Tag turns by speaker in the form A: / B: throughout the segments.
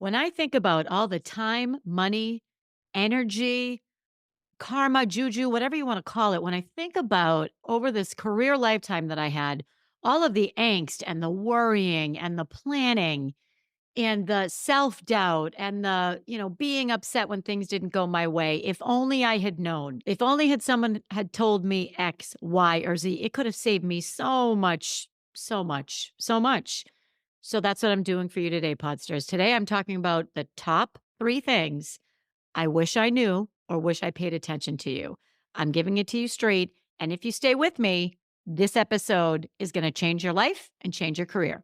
A: When I think about all the time, money, energy, karma, juju, whatever you want to call it, when I think about over this career lifetime that I had, all of the angst and the worrying and the planning and the self-doubt and being upset when things didn't go my way. If only I had known. If only had someone had told me X, Y, or Z, it could have saved me so much, so much, so much. So that's what I'm doing for you today, Podsters. Today I'm talking about the top 3 things I wish I knew or wish I paid attention to you. I'm giving it to you straight, and if you stay with me, this episode is gonna change your life and change your career.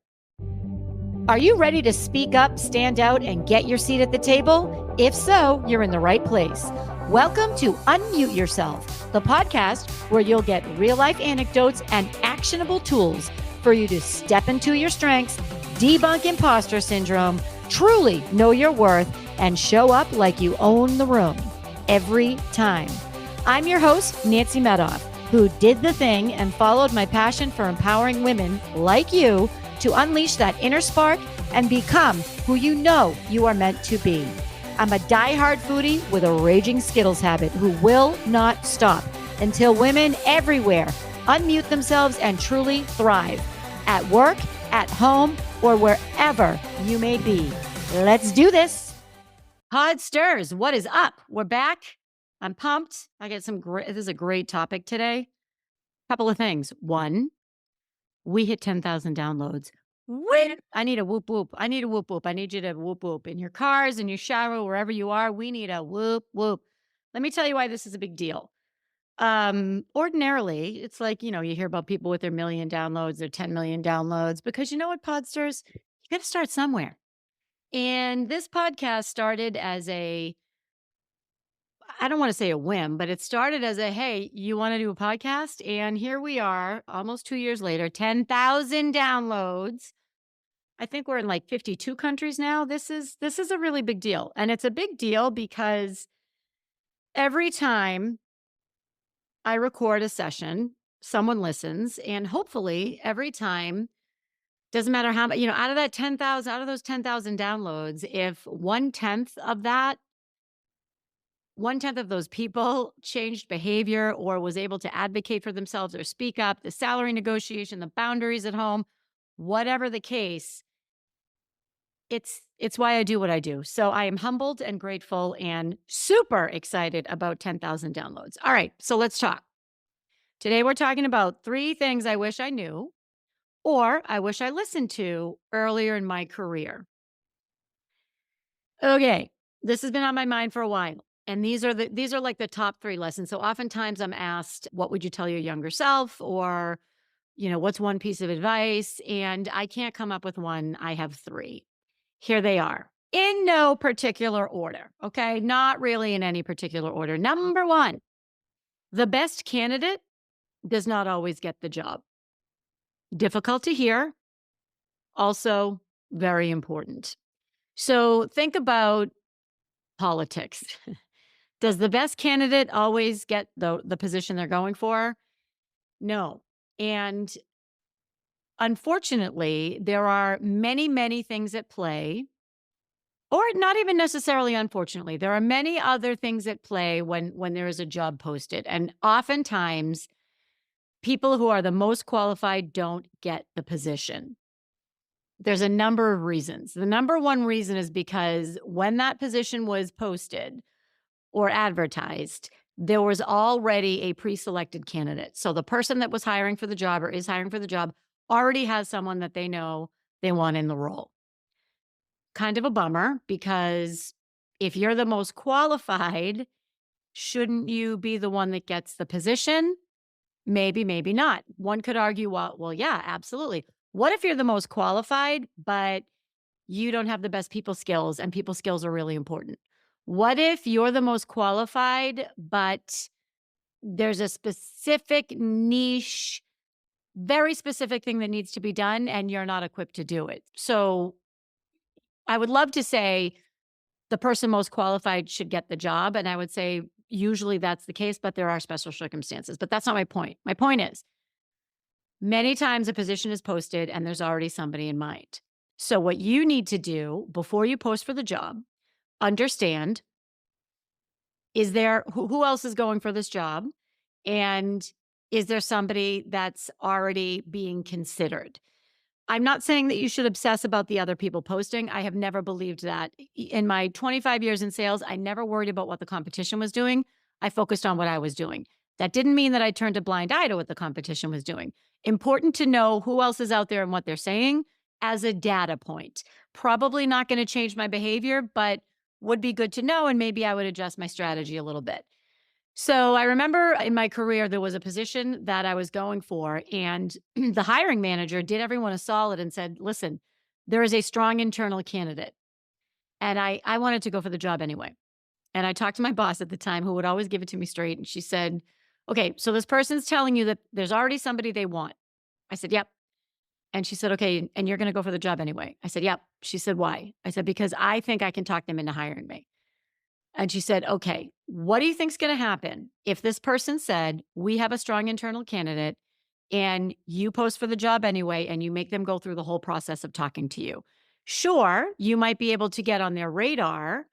A: Are you ready to speak up, stand out, and get your seat at the table? If so, you're in the right place. Welcome to Unmute Yourself, the podcast where you'll get real-life anecdotes and actionable tools for you to step into your strengths, debunk imposter syndrome, truly know your worth, and show up like you own the room every time. I'm your host, Nancy Medoff, who did the thing and followed my passion for empowering women like you to unleash that inner spark and become who you know you are meant to be. I'm a diehard foodie with a raging Skittles habit who will not stop until women everywhere unmute themselves and truly thrive at work, at home, or wherever you may be. Let's do this. Podsters, what is up? We're back. I'm pumped. I got some great, this is a great topic today. Couple of things. One, we hit 10,000 downloads. Wait, I need a whoop whoop. I need a whoop whoop. I need you to whoop whoop in your cars, in your shower, wherever you are. We need a whoop whoop. Let me tell you why this is a big deal. Ordinarily, it's like, you hear about people with their million downloads, their 10 million downloads, because you know what, Podsters? You got to start somewhere. And this podcast started as I don't want to say a whim, but it started as hey, you want to do a podcast? And here we are, almost 2 years later, 10,000 downloads. I think we're in like 52 countries now. This is a really big deal. And it's a big deal because every time I record a session, someone listens, and hopefully every time, doesn't matter how much, out of that 10,000, out of those 10,000 downloads, if one tenth of those people changed behavior or was able to advocate for themselves or speak up, the salary negotiation, the boundaries at home, whatever the case, it's why I do what I do. So I am humbled and grateful and super excited about 10,000 downloads. All right, so let's talk. Today we're talking about 3 things I wish I knew or I wish I listened to earlier in my career. Okay, this has been on my mind for a while. And these are like the top 3 lessons. So oftentimes I'm asked, what would you tell your younger self? Or, what's one piece of advice? And I can't come up with one. I have 3. Here they are in no particular order. Okay. Not really in any particular order. Number 1, the best candidate does not always get the job. Difficult to hear. Also very important. So think about politics. Does the best candidate always get the position they're going for? No. And unfortunately, there are many, many things at play, or not even necessarily unfortunately. There are many other things at play when there is a job posted. And oftentimes, people who are the most qualified don't get the position. There's a number of reasons. The number 1 reason is because when that position was posted or advertised, there was already a pre-selected candidate. So the person that was hiring for the job or is hiring for the job already has someone that they know they want in the role. Kind of a bummer, because if you're the most qualified, shouldn't you be the one that gets the position? Maybe, maybe not. One could argue, well, yeah, absolutely. What if you're the most qualified, but you don't have the best people skills, and people skills are really important? What if you're the most qualified, but there's a specific niche, very specific thing that needs to be done, and you're not equipped to do it? So I would love to say the person most qualified should get the job. And I would say usually that's the case, but there are special circumstances. But that's not my point. My point is, many times a position is posted and there's already somebody in mind. So what you need to do before you post for the job, understand, is there who else is going for this job? And is there somebody that's already being considered? I'm not saying that you should obsess about the other people posting. I have never believed that. In my 25 years in sales, I never worried about what the competition was doing. I focused on what I was doing. That didn't mean that I turned a blind eye to what the competition was doing. Important to know who else is out there and what they're saying as a data point. Probably not going to change my behavior, but would be good to know. And maybe I would adjust my strategy a little bit. So I remember in my career, there was a position that I was going for, and the hiring manager did everyone a solid and said, listen, there is a strong internal candidate. And I wanted to go for the job anyway. And I talked to my boss at the time who would always give it to me straight. And she said, okay, so this person's telling you that there's already somebody they want. I said, yep. And she said, okay, and you're going to go for the job anyway. I said, yep. She said, why? I said, because I think I can talk them into hiring me. And she said, okay, what do you think's going to happen if this person said, we have a strong internal candidate and you post for the job anyway and you make them go through the whole process of talking to you? Sure, you might be able to get on their radar.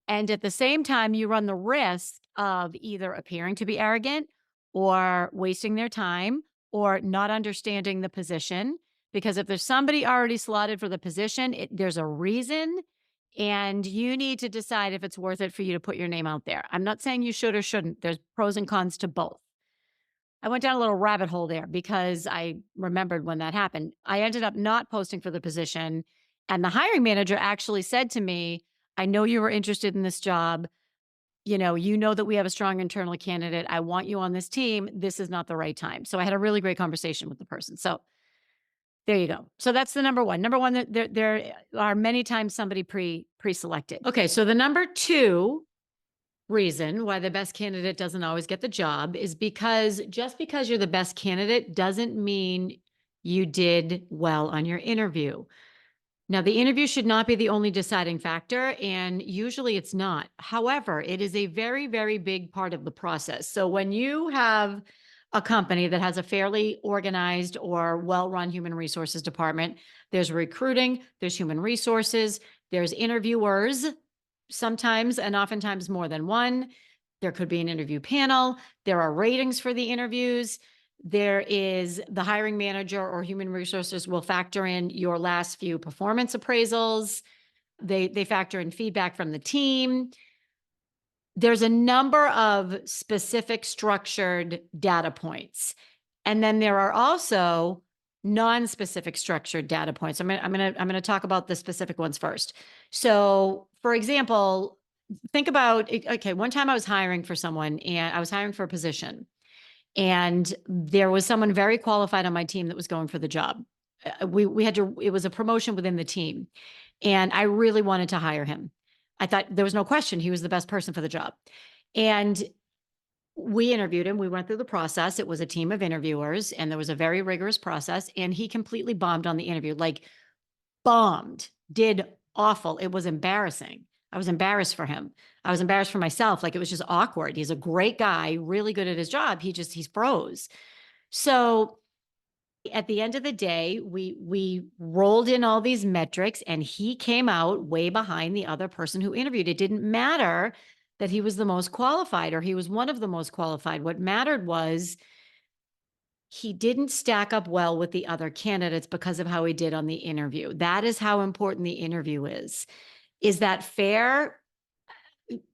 A: And at the same time, you run the risk of either appearing to be arrogant or wasting their time or not understanding the position. Because if there's somebody already slotted for the position, there's a reason. And you need to decide if it's worth it for you to put your name out there. I'm not saying you should or shouldn't. There's pros and cons to both. I went down a little rabbit hole there because I remembered when that happened. I ended up not posting for the position. And the hiring manager actually said to me, I know you were interested in this job. You know that we have a strong internal candidate. I want you on this team. This is not the right time. So I had a really great conversation with the person. So there you go. So that's the number one. Number one, there are many times somebody pre-selected. Okay, so the number two reason why the best candidate doesn't always get the job is because just because you're the best candidate doesn't mean you did well on your interview. Now, the interview should not be the only deciding factor, and usually it's not. However, it is a very, very big part of the process. So when you have a company that has a fairly organized or well-run human resources department, there's recruiting, there's human resources, there's interviewers, sometimes and oftentimes more than one. There could be an interview panel. There are ratings for the interviews. There is the hiring manager or human resources will factor in your last few performance appraisals. They factor in feedback from the team. There's a number of specific structured data points. And then there are also non-specific structured data points. I'm going to talk about the specific ones first. So, for example, think about, okay, one time I was hiring for someone and I was hiring for a position. And there was someone very qualified on my team that was going for the job. We had to, it was a promotion within the team. And I really wanted to hire him. I thought there was no question he was the best person for the job. And we interviewed him. We went through the process. It was a team of interviewers and there was a very rigorous process. And he completely bombed on the interview, like bombed, did awful. It was embarrassing. I was embarrassed for him. I was embarrassed for myself. Like it was just awkward. He's a great guy, really good at his job. He's froze. So at the end of the day, we rolled in all these metrics and he came out way behind the other person who interviewed. It didn't matter that he was the most qualified or he was one of the most qualified. What mattered was he didn't stack up well with the other candidates because of how he did on the interview. That is how important the interview is. Is that fair?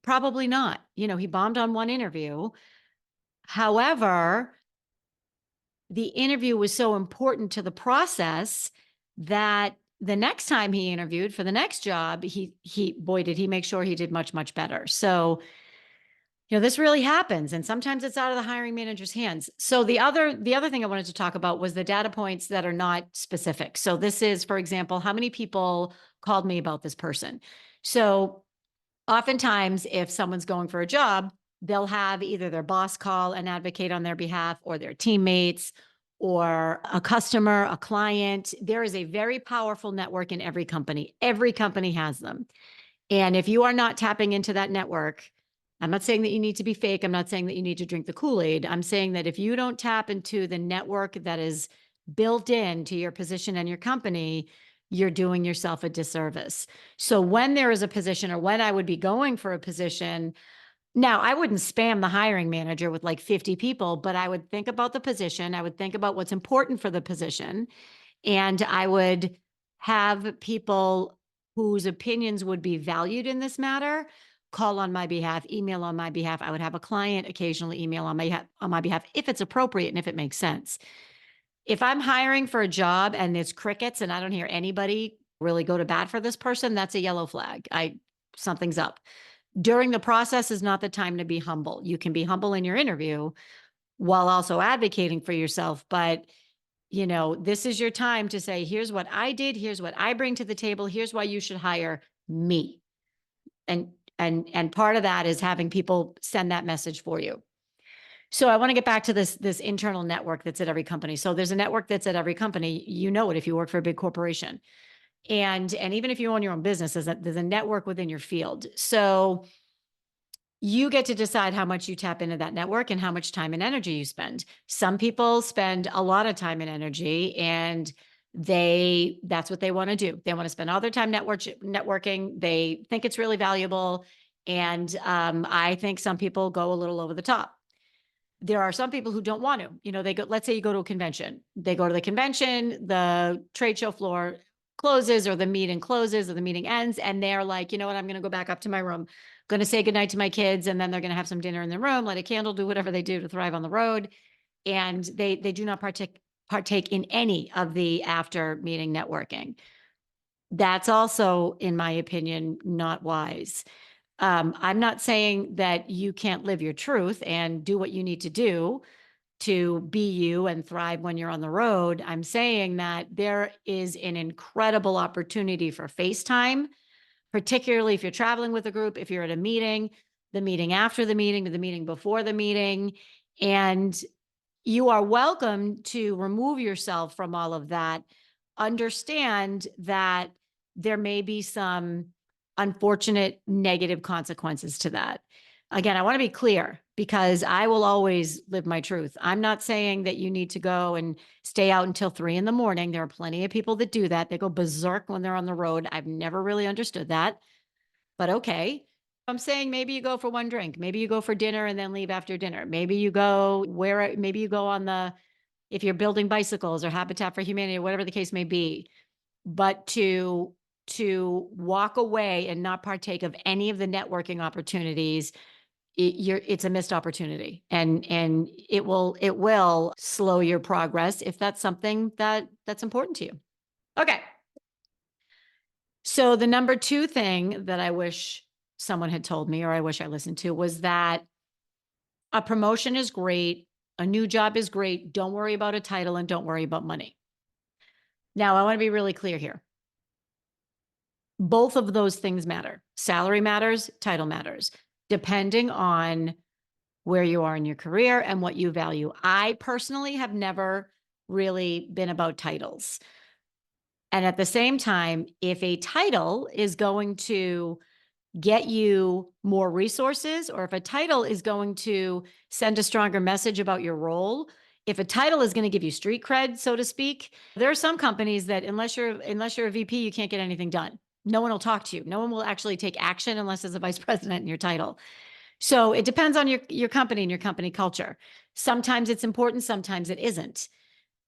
A: Probably not. He bombed on one interview. However, the interview was so important to the process that the next time he interviewed for the next job, boy, did he make sure he did much, much better. So, this really happens. And sometimes it's out of the hiring manager's hands. So the other thing I wanted to talk about was the data points that are not specific. So this is, for example, how many people called me about this person? So oftentimes if someone's going for a job, they'll have either their boss call and advocate on their behalf or their teammates or a customer, a client. There is a very powerful network in every company. Every company has them. And if you are not tapping into that network, I'm not saying that you need to be fake. I'm not saying that you need to drink the Kool-Aid. I'm saying that if you don't tap into the network that is built into your position and your company, you're doing yourself a disservice. So when there is a position or when I would be going for a position, now I wouldn't spam the hiring manager with like 50 people, but I would think about the position. I would think about what's important for the position. And I would have people whose opinions would be valued in this matter call on my behalf, email on my behalf. I would have a client occasionally email on my behalf if it's appropriate and if it makes sense. If I'm hiring for a job and it's crickets and I don't hear anybody really go to bat for this person, that's a yellow flag. Something's up. During the process is not the time to be humble. You can be humble in your interview while also advocating for yourself, but this is your time to say, here's what I did, here's what I bring to the table, here's why you should hire me. And part of that is having people send that message for you. So I want to get back to this internal network that's at every company. So there's a network that's at every company. You know it if you work for a big corporation. And even if you own your own business, there's a network within your field. So you get to decide how much you tap into that network and how much time and energy you spend. Some people spend a lot of time and energy, and that's what they want to do. They want to spend all their time networking. They think it's really valuable. And I think some people go a little over the top. There are some people who don't want to. They go, let's say you go to a convention. They go to the convention, the trade show floor closes or the meeting closes or the meeting ends. And they're like, you know what, I'm going to go back up to my room, going to say goodnight to my kids. And then they're going to have some dinner in their room, light a candle, do whatever they do to thrive on the road. And they do not partake in any of the after meeting networking. That's also, in my opinion, not wise. I'm not saying that you can't live your truth and do what you need to do to be you and thrive when you're on the road. I'm saying that there is an incredible opportunity for FaceTime, particularly if you're traveling with a group, if you're at a meeting, the meeting after the meeting, the meeting before the meeting. And you are welcome to remove yourself from all of that. Understand that there may be some unfortunate negative consequences to that. Again, I want to be clear because I will always live my truth. I'm not saying that you need to go and stay out until 3 a.m. There are plenty of people that do that. They go berserk when they're on the road. I've never really understood that, but okay. I'm saying maybe you go for one drink. Maybe you go for dinner and then leave after dinner. Maybe you go if you're building bicycles or Habitat for Humanity or whatever the case may be, but to walk away and not partake of any of the networking opportunities, it's a missed opportunity, and it will slow your progress if that's something that's important to you. Okay. So the number 2 thing that I wish someone had told me, or I wish I listened to, was that a promotion is great. A new job is great. Don't worry about a title and don't worry about money. Now, I want to be really clear here. Both of those things matter. Salary matters, title matters, depending on where you are in your career and what you value. I personally have never really been about titles. And at the same time, if a title is going to get you more resources, or if a title is going to send a stronger message about your role, if a title is going to give you street cred, so to speak, there are some companies that unless you're a VP, you can't get anything done. No one will talk to you. No one will actually take action unless there's a vice president in your title. So it depends on your company and your company culture. Sometimes it's important, sometimes it isn't.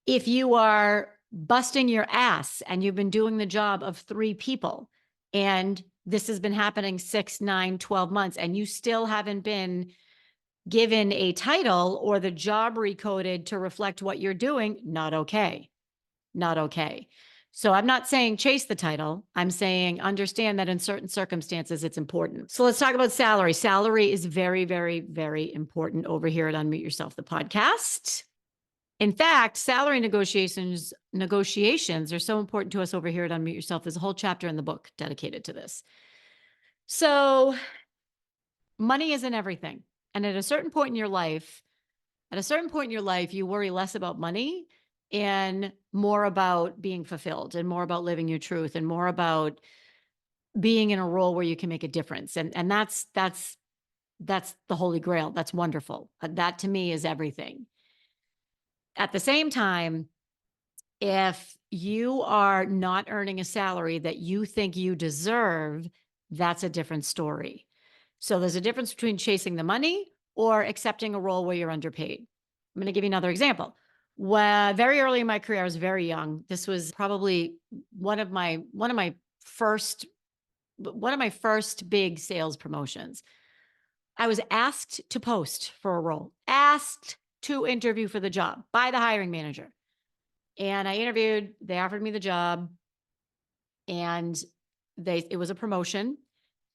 A: If you are busting your ass and you've been doing the job of 3 people and this has been happening 6, 9, 12 months, and you still haven't been given a title or the job recoded to reflect what you're doing, not okay. Not okay. So I'm not saying chase the title. I'm saying understand that in certain circumstances, it's important. So let's talk about salary. Salary is very, very, very important over here at Unmute Yourself, the podcast. In fact, salary negotiations are so important to us over here at Unmute Yourself. There's a whole chapter in the book dedicated to this. So money isn't everything. And at a certain point in your life, you worry less about money and more about being fulfilled and more about living your truth and more about being in a role where you can make a difference. And that's the holy grail. That's wonderful. That to me is everything. At the same time, If you are not earning a salary that you think you deserve, that's a different story. So there's a difference between chasing the money or accepting a role where you're underpaid. I'm going to give you another example. Very early in my career, I was very young. This was probably one of my first one of my first big sales promotions. I was asked to post for a role, asked to interview for the job by the hiring manager. And I interviewed, they offered me the job, and it was a promotion.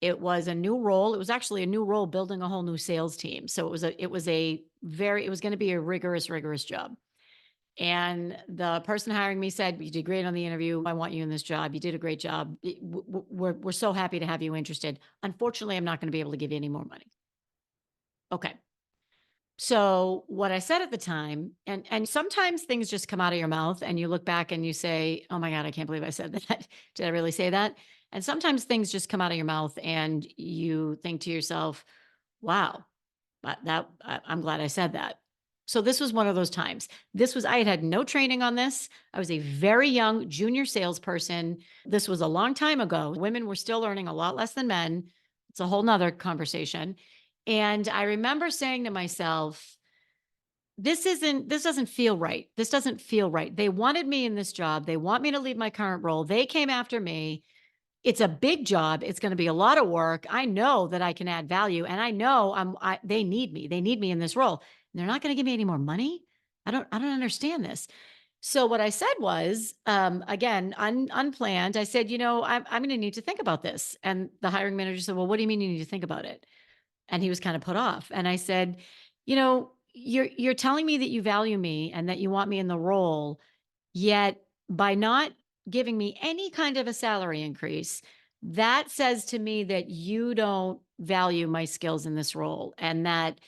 A: It was a new role. It was actually a new role building a whole new sales team. So it was going to be a rigorous job. And the person hiring me said, "You did great on the interview. I want you in this job. You did a great job. We're so happy to have you interested. Unfortunately, I'm not going to be able to give you any more money." Okay. So what I said at the time, and sometimes things just come out of your mouth and you look back and you say, "Oh my God, I can't believe I said that. Did I really say that?" And sometimes things just come out of your mouth and you think to yourself, "Wow, I'm glad I said that." So this was one of those times. I had had no training on this. I was a very young junior salesperson. This was a long time ago. Women were still earning a lot less than men. It's a whole nother conversation. And I remember saying to myself, this doesn't feel right. This doesn't feel right. They wanted me in this job. They want me to leave my current role. They came after me. It's a big job. It's gonna be a lot of work. I know that I can add value, and I know they need me. They need me in this role. And they're not gonna give me any more money? I don't understand this. So what I said was, again, unplanned, I said, I'm gonna need to think about this." And the hiring manager said, "Well, what do you mean you need to think about it?" And he was kind of put off. And I said, "You're telling me that you value me and that you want me in the role, yet by not giving me any kind of a salary increase, that says to me that you don't value my skills in this role, and that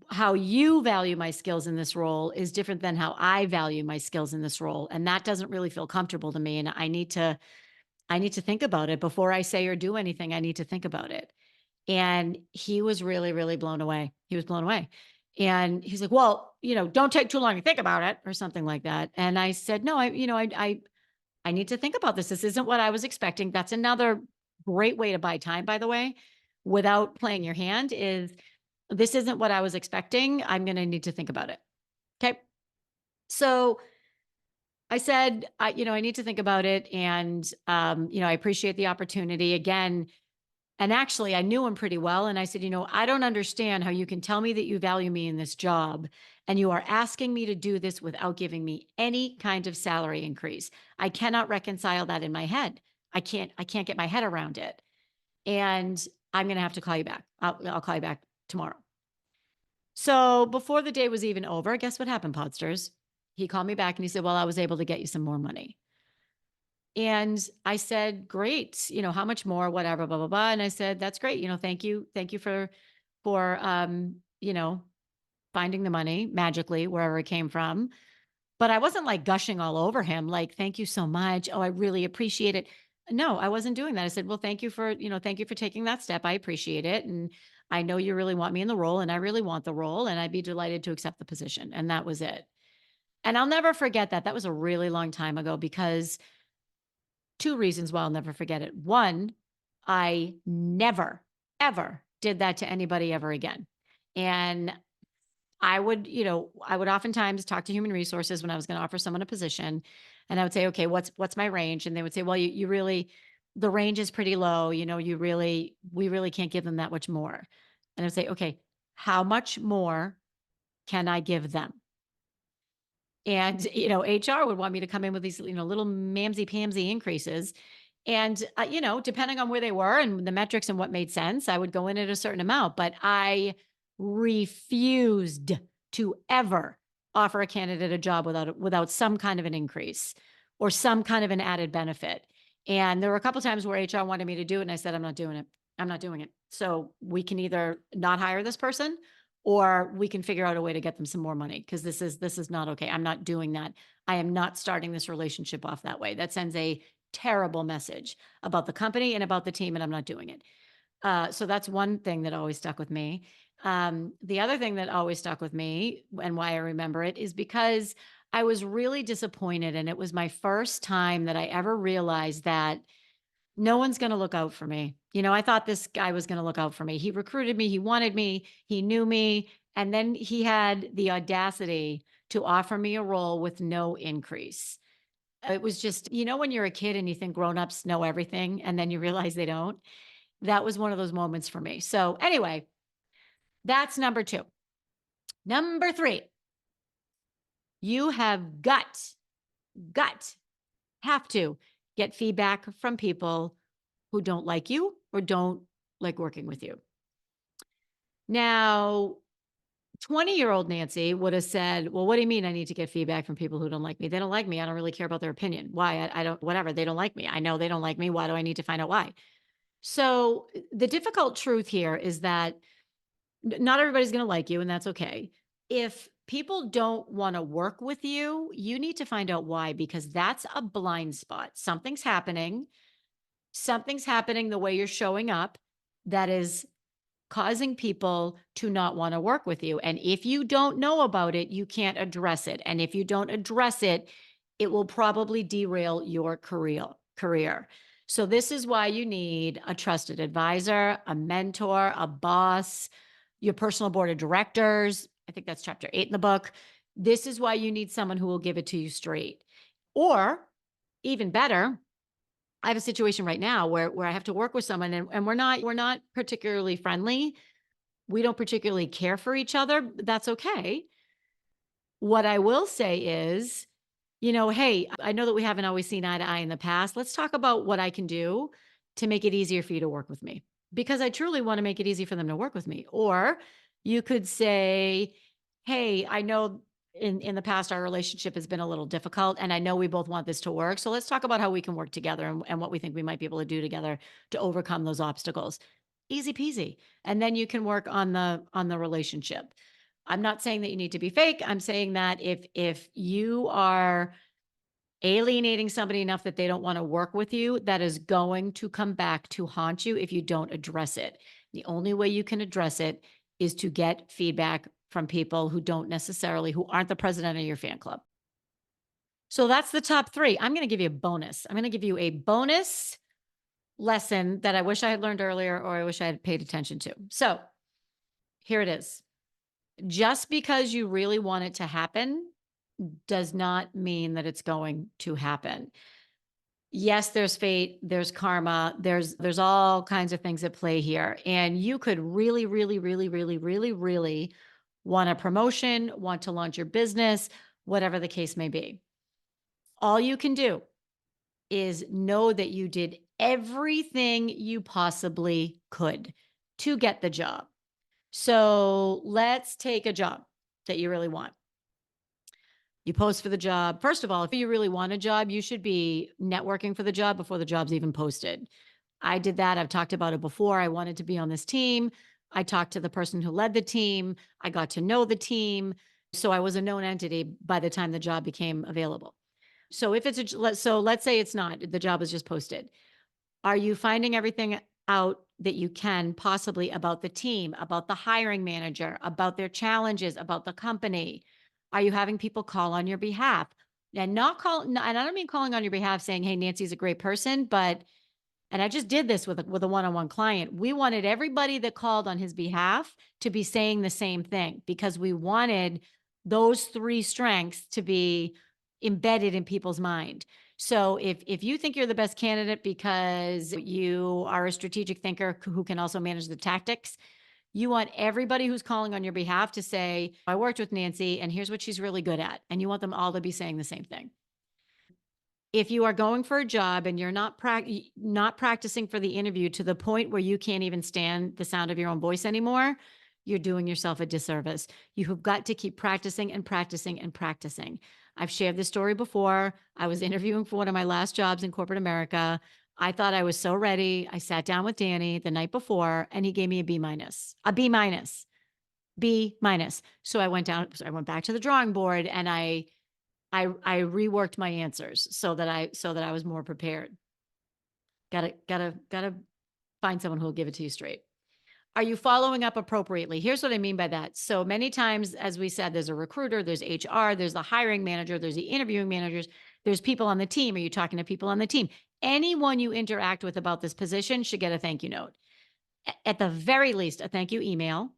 A: how you value my skills in this role is different than how I value my skills in this role. And that doesn't really feel comfortable to me. And I need to think about it before I say or do anything. I need to think about it." And he was really, really blown away. He was blown away. And he's like, "Well, don't take too long to think about it," or something like that. And I said, "No, I need to think about this. This isn't what I was expecting." That's another great way to buy time, by the way, without playing your hand, is this isn't what I was expecting. I'm going to need to think about it. Okay. So I said, I need to think about it. And, I appreciate the opportunity again. And actually, I knew him pretty well. And I said, "I don't understand how you can tell me that you value me in this job, and you are asking me to do this without giving me any kind of salary increase. I cannot reconcile that in my head. I can't get my head around it. And I'm going to have to call you back. I'll call you back tomorrow." So before the day was even over, guess what happened, Podsters? He called me back and he said, "Well, I was able to get you some more money." And I said, "Great, how much more, whatever, blah, blah, blah." And I said, "That's great. Thank you. Thank you for finding the money magically wherever it came from." But I wasn't like gushing all over him, like, "Thank you so much. Oh, I really appreciate it." No, I wasn't doing that. I said, "Well, thank you for taking that step. I appreciate it. And I know you really want me in the role, and I really want the role, and I'd be delighted to accept the position." And that was it. And I'll never forget that. That was a really long time ago, because 2 reasons why I'll never forget it. 1, I never, ever did that to anybody ever again. And I would oftentimes talk to human resources when I was gonna offer someone a position, and I would say, "Okay, what's my range?" And they would say, "Well, you really the range is pretty low, we really can't give them that much more." And I would say, "Okay, how much more can I give them?" And, HR would want me to come in with these, little mamsy-pamsy increases. And, depending on where they were and the metrics and what made sense, I would go in at a certain amount. But I refused to ever offer a candidate a job without some kind of an increase or some kind of an added benefit. And there were a couple times where HR wanted me to do it, and I said, "I'm not doing it. I'm not doing it. So we can either not hire this person, or we can figure out a way to get them some more money, because this is not okay. I'm not doing that. I am not starting this relationship off that way. That sends a terrible message about the company and about the team, and I'm not doing it." So that's one thing that always stuck with me. The other thing that always stuck with me, and why I remember it, is because I was really disappointed, and it was my first time that I ever realized that no one's gonna look out for me. I thought this guy was gonna look out for me. He recruited me, he wanted me, he knew me, and then he had the audacity to offer me a role with no increase. It was just, when you're a kid and you think grown-ups know everything and then you realize they don't? That was one of those moments for me. So, anyway, that's number 2. Number 3, you have got have to get feedback from people who don't like you or don't like working with you. Now, 20-year-old Nancy would have said, "Well, what do you mean I need to get feedback from people who don't like me? They don't like me. I don't really care about their opinion. Why? I don't, whatever. They don't like me. I know they don't like me. Why do I need to find out why?" So, the difficult truth here is that not everybody's going to like you, and that's okay. If people don't want to work with you, you need to find out why, because that's a blind spot. Something's happening the way you're showing up that is causing people to not want to work with you. And if you don't know about it, you can't address it. And if you don't address it, it will probably derail your career. So this is why you need a trusted advisor, a mentor, a boss, your personal board of directors. I think that's chapter 8 in the book. This is why you need someone who will give it to you straight. Or even better, I have a situation right now where I have to work with someone, and we're not particularly friendly. We don't particularly care for each other. But that's okay. What I will say is, hey, I know that we haven't always seen eye to eye in the past. Let's talk about what I can do to make it easier for you to work with me, because I truly want to make it easy for them to work with me. Or you could say, "Hey, I know in the past our relationship has been a little difficult, and I know we both want this to work. So let's talk about how we can work together, and what we think we might be able to do together to overcome those obstacles." Easy peasy. And then you can work on the relationship. I'm not saying that you need to be fake. I'm saying that if you are alienating somebody enough that they don't want to work with you, that is going to come back to haunt you if you don't address it. The only way you can address it is to get feedback from people who aren't the president of your fan club. So that's the top 3. I'm going to give you a bonus. I'm going to give you a bonus lesson that I wish I had learned earlier, or I wish I had paid attention to. So here it is. Just because you really want it to happen does not mean that it's going to happen. Yes, there's fate, there's karma, there's all kinds of things at play here. And you could really, really, really, really, really, really want a promotion, want to launch your business, whatever the case may be. All you can do is know that you did everything you possibly could to get the job. So let's take a job that you really want. You post for the job. First of all, if you really want a job, you should be networking for the job before the job's even posted. I did that. I've talked about it before. I wanted to be on this team. I talked to the person who led the team. I got to know the team. So I was a known entity by the time the job became available. So if let's say it's not, the job is just posted. Are you finding everything out that you can possibly about the team, about the hiring manager, about their challenges, about the company? Are you having people call on your behalf? And and I don't mean calling on your behalf saying, "Hey, Nancy's a great person," but and I just did this with a one-on-one client. We wanted everybody that called on his behalf to be saying the same thing, because we wanted those 3 strengths to be embedded in people's mind. So if you think you're the best candidate because you are a strategic thinker who can also manage the tactics, you want everybody who's calling on your behalf to say, "I worked with Nancy and here's what she's really good at." And you want them all to be saying the same thing. If you are going for a job and you're not practicing for the interview to the point where you can't even stand the sound of your own voice anymore, you're doing yourself a disservice. You have got to keep practicing and practicing and practicing. I've shared this story before. I was interviewing for one of my last jobs in corporate America. I thought I was so ready. I sat down with Danny the night before and he gave me a B minus, a B minus, B minus. So I went back to the drawing board and I reworked my answers so that I was more prepared. Gotta find someone who will give it to you straight. Are you following up appropriately? Here's what I mean by that. So many times, as we said, there's a recruiter, there's HR, there's the hiring manager, there's the interviewing managers, there's people on the team. Are you talking to people on the team? Anyone you interact with about this position should get a thank you note. At the very least, a thank you email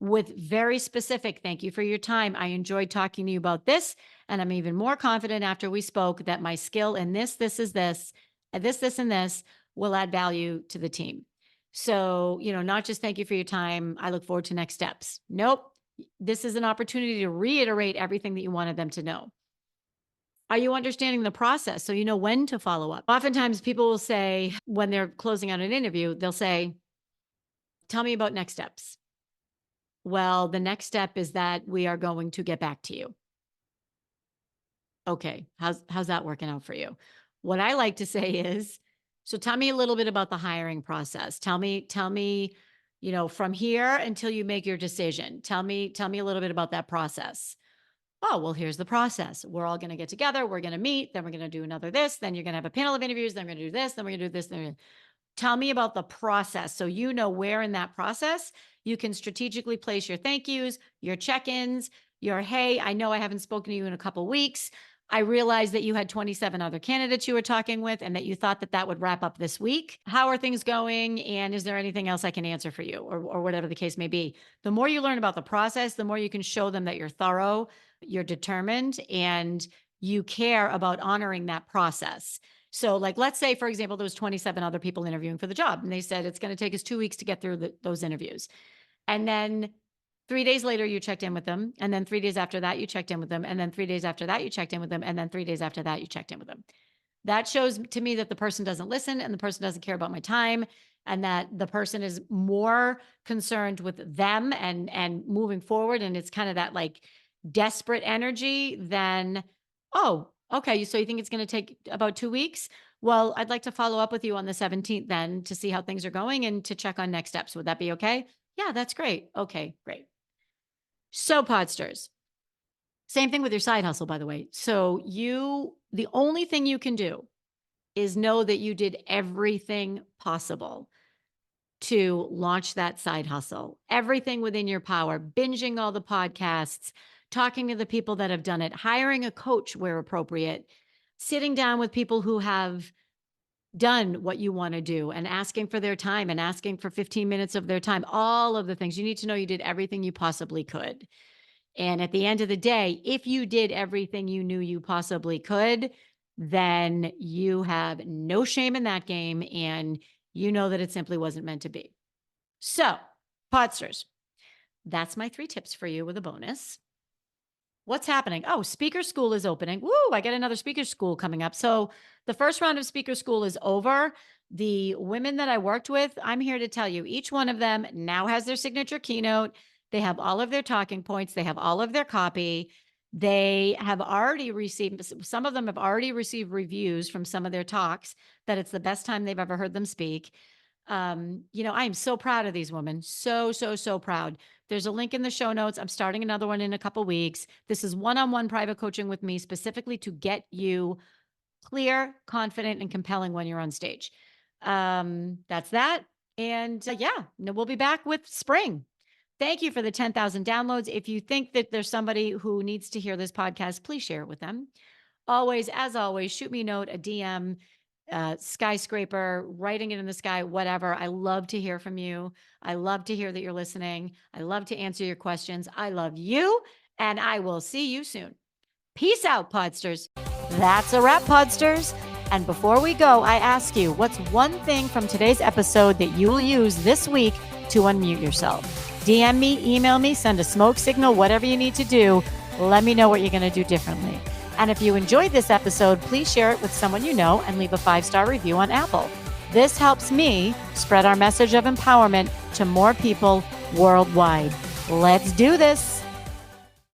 A: with very specific thank you for your time. I enjoyed talking to you about this. And I'm even more confident after we spoke that my skill in this, and this will add value to the team. So, not just thank you for your time. I look forward to next steps. Nope. This is an opportunity to reiterate everything that you wanted them to know. Are you understanding the process so you know when to follow up? Oftentimes, people will say, when they're closing out an interview, they'll say, tell me about next steps. Well, the next step is that we are going to get back to you. Okay, how's that working out for you? What I like to say is, so tell me a little bit about the hiring process. Tell me, from here until you make your decision. Tell me a little bit about that process. Oh, well, here's the process. We're all going to get together. We're going to meet. Then we're going to do another this. Then you're going to have a panel of interviews. Then we're going to do this. Then we're going to do this. Tell me about the process so you know where in that process you can strategically place your thank yous, your check-ins, your, hey, I know I haven't spoken to you in a couple weeks. I realized that you had 27 other candidates you were talking with and that you thought that would wrap up this week. How are things going? And is there anything else I can answer for you, or whatever the case may be? The more you learn about the process, the more you can show them that you're thorough, you're determined, and you care about honoring that process. So let's say, for example, there was 27 other people interviewing for the job, and they said, it's going to take us 2 weeks to get through those interviews. And then 3 days later, you checked in with them. And then 3 days after that, you checked in with them. And then 3 days after that, you checked in with them. And then 3 days after that, you checked in with them. That shows to me that the person doesn't listen and the person doesn't care about my time, and that the person is more concerned with them and moving forward. And it's kind of that desperate energy than, oh, okay, so you think it's going to take about 2 weeks? Well, I'd like to follow up with you on the 17th then to see how things are going and to check on next steps. Would that be okay? Yeah, that's great. Okay, great. So Podsters, same thing with your side hustle, by the way. So the only thing you can do is know that you did everything possible to launch that side hustle, everything within your power, binging all the podcasts, talking to the people that have done it, hiring a coach where appropriate, sitting down with people who have done what you want to do and asking for their time and asking for 15 minutes of their time, all of the things. You need to know you did everything you possibly could. And at the end of the day, if you did everything you knew you possibly could, then you have no shame in that game, and you know that it simply wasn't meant to be. So, Podsters, that's my 3 tips for you with a bonus. What's happening? Oh, speaker school is opening. Woo, I got another speaker school coming up. So the first round of speaker school is over. The women that I worked with, I'm here to tell you, each one of them now has their signature keynote. They have all of their talking points. They have all of their copy. They have already received, some of them have already received reviews from some of their talks that it's the best time they've ever heard them speak. I am so proud of these women. So, so, so proud. There's a link in the show notes. I'm starting another one in a couple weeks. This is one-on-one private coaching with me specifically to get you clear, confident, and compelling when you're on stage. That's that. And we'll be back with spring. Thank you for the 10,000 downloads. If you think that there's somebody who needs to hear this podcast, please share it with them. Always, as always, shoot me a note, a DM, skyscraper, writing it in the sky, whatever. I love to hear from you. I love to hear that you're listening. I love to answer your questions. I love you, and I will see you soon. Peace out, Podsters. That's a wrap, Podsters. And before we go, I ask you, what's one thing from today's episode that you will use this week to unmute yourself? DM me, email me, send a smoke signal, whatever you need to do. Let me know what you're going to do differently. And if you enjoyed this episode, please share it with someone you know and leave a 5-star review on Apple. This helps me spread our message of empowerment to more people worldwide. Let's do this.